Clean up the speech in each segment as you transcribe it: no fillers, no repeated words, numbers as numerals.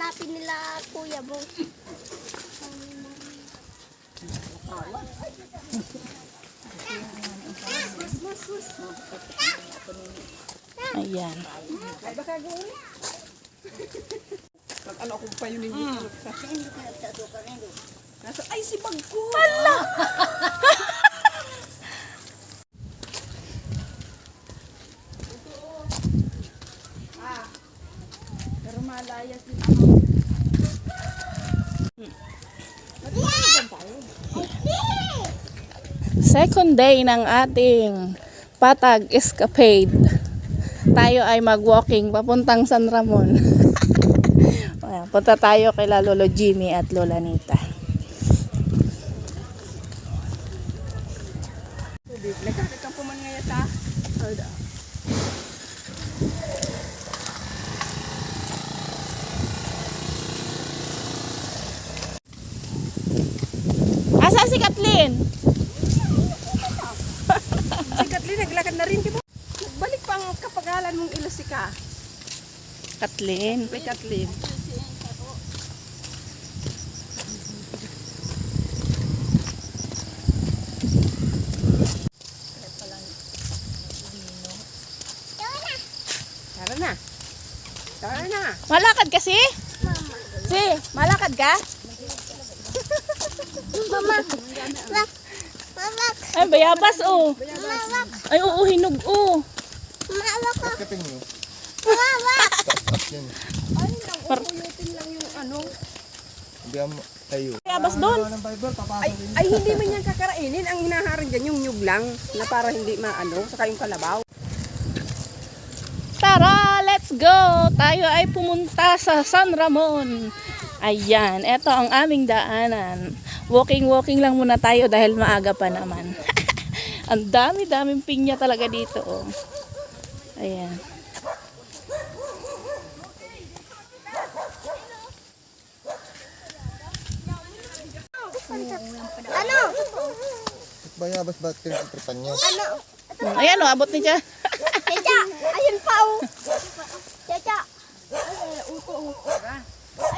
hanapin nila kuya mo. Ayan. Ano ko pa yun yung ay, si Bagko! Hala! Pero malayas din Second day ng ating Patag Escapade. Tayo ay mag-walking papuntang San Ramon. Ayan, punta tayo kay Lolo Jimmy at Lola Nita. nagkakakampo man ngayon ta. Asa si Kathleen? Si Kathleen naglakad na rin, di ba? Balik pang kapagalan mong ilusika. Kathleen. Kay Kathleen. Tara na. Tara na. Malakad ka si? Si, malakad ka? Mama. Mama. Ay, bayabas oh. Mama. Ay, oo, hinog oh. Mama ko. Kaping nyo. Mama. Yan. Ay, nang lang yung ano. Hindi mo tayo. Bayabas doon. Ay, hindi man yan kakarainin. Ang hinaharin dyan yung nyug lang na para hindi maano, saka yung kalabaw. Tara, let's go! Tayo ay pumunta sa San Ramon. Ayan, eto ang aming daanan. Walking lang muna tayo dahil maaga pa naman. Ang dami-daming pinya talaga dito. Oh. Ayan. Ano? Bayabas ba tripan nyo? Ano? Ayan oh, abot ni siya. Chacha, ayun pa oh. Chacha.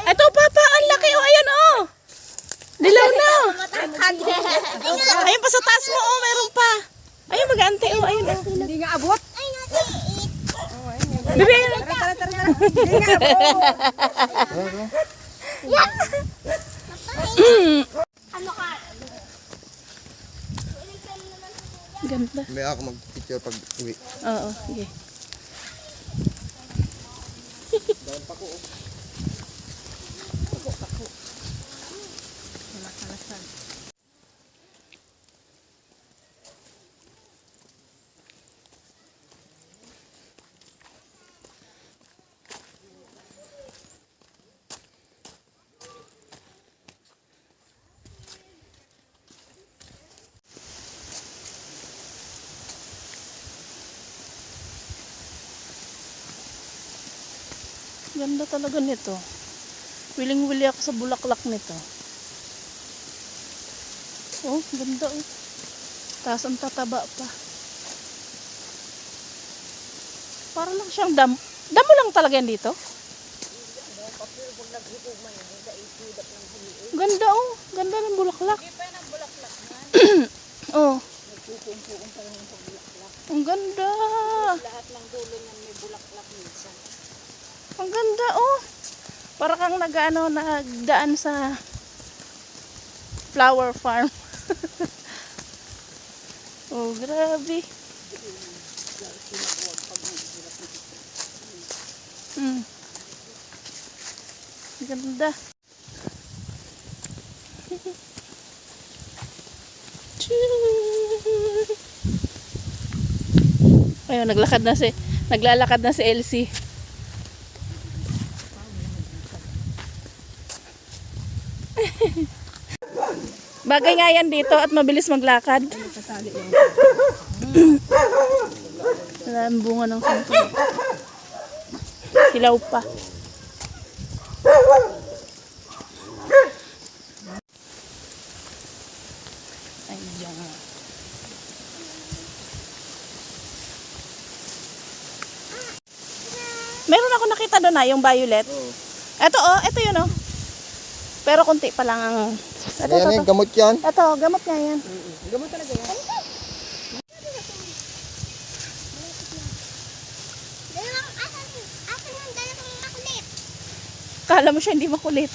Ito papa, ang laki oh, ayan oh. Dilaw na. Ayun pa sa taas mo oh, meron pa. Ayun mag-aante oh, ayun oh. Hindi nga abot. Ay, natiit. Bibi, ayun. Tara. Hindi nga abot. Yan. Ano ka? Ganda. May ako mag-picture pag uwi. Oo, sige. Ganda talaga nito. Wiling-wili ako sa bulaklak nito. Oh, ganda oh. Tapos ang tataba pa. Para lang siyang damo lang talaga yan dito. Ganda oh. Ganda ng bulaklak. Oh. Ang ganda. Lahat ng dulo niyan may bulaklak minsan. Ang ganda oh. Para kang nagdaan sa flower farm. Oh, grabe. Ganda. Ayun, naglalakad na si Elsie. Bagay nga yan dito at mabilis maglakad. Wala ang bunga ng santo. Hilaw pa. Ayan. Meron ako nakita doon yung violet. Ito yun oh. Pero konti pa lang ang... Ayan yung gamot yan. Ito, gamot nga yan. Gamot talaga yan. Asan yung dalawang makulit? Kala mo siya hindi makulit.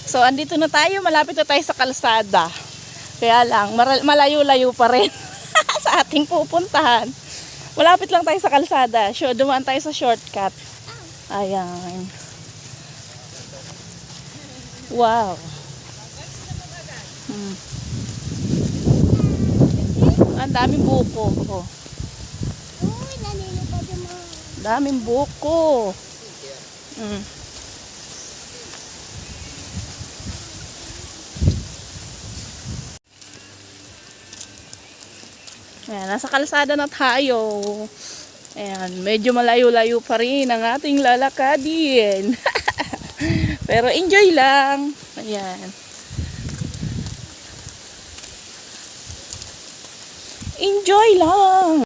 So, andito na tayo. Malapit na tayo sa kalsada. Kaya lang, malayo-layo pa rin sa ating pupuntahan. Malapit lang tayo sa kalsada. Dumaan tayo sa shortcut. Ayan. Wow. Ang daming buko. Oh. Uy, nanilipad yung mga... Daming buko. Ayan, nasa kalsada na tayo. Ayan, medyo malayo-layo pa rin ang ating lalakadin. Pero enjoy lang. Ayan. Enjoy lang.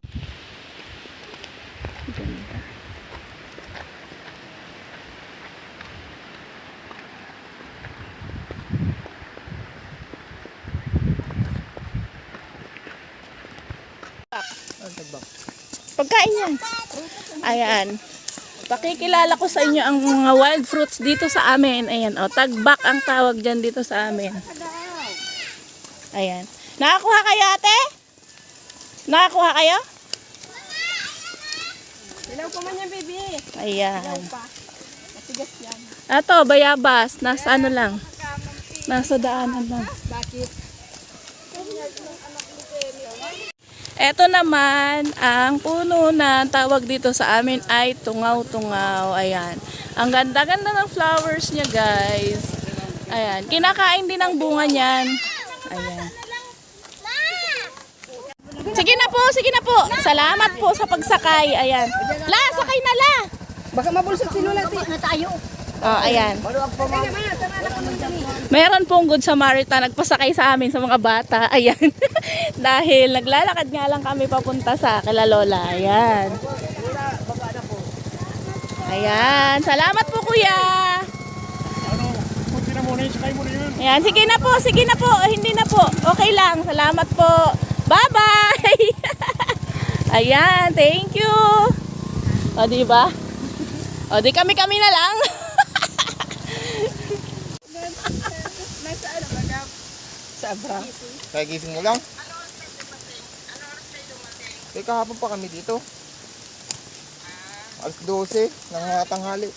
Pagkain yan. Ayan. Pakikilala ko sa inyo ang mga wild fruits dito sa amin. Ayan, oh, tagbak ang tawag dyan dito sa amin. Ayan. Nakakuha kayo, ate? Nakakuha kayo? Ilaw pa man yan, baby. Ayan. Matigas yan. Ato, bayabas. Nasa ano lang. Nasa daanan lang. Bakit? Ito naman, ang puno na tawag dito sa amin ay tungaw-tungaw. Ayan. Ang ganda-ganda ng flowers niya, guys. Ayan. Kinakain din ang bunga niyan. Ayan. Sige na po, sige na po. Salamat po sa pagsakay. Ayan. La, sakay na la. Baka mabulsot si Lola. Na tayo. Oh, ayan. Meron pong Good Samaritan nagpasakay sa amin sa mga bata. Ayan. Dahil naglalakad nga lang kami papunta sa kila Lola. Ayan. Ayan. Salamat po, kuya. Ayan. Sige na po, sige na po. Hindi na po. Okay lang. Salamat po. Bye-bye. Ayan. Thank you. O, diba? O, di kami-kami na lang. Sa Abra. Kaya gising mo lang. Kaya kahapon pa kami dito. Alas 12 ng tanghali.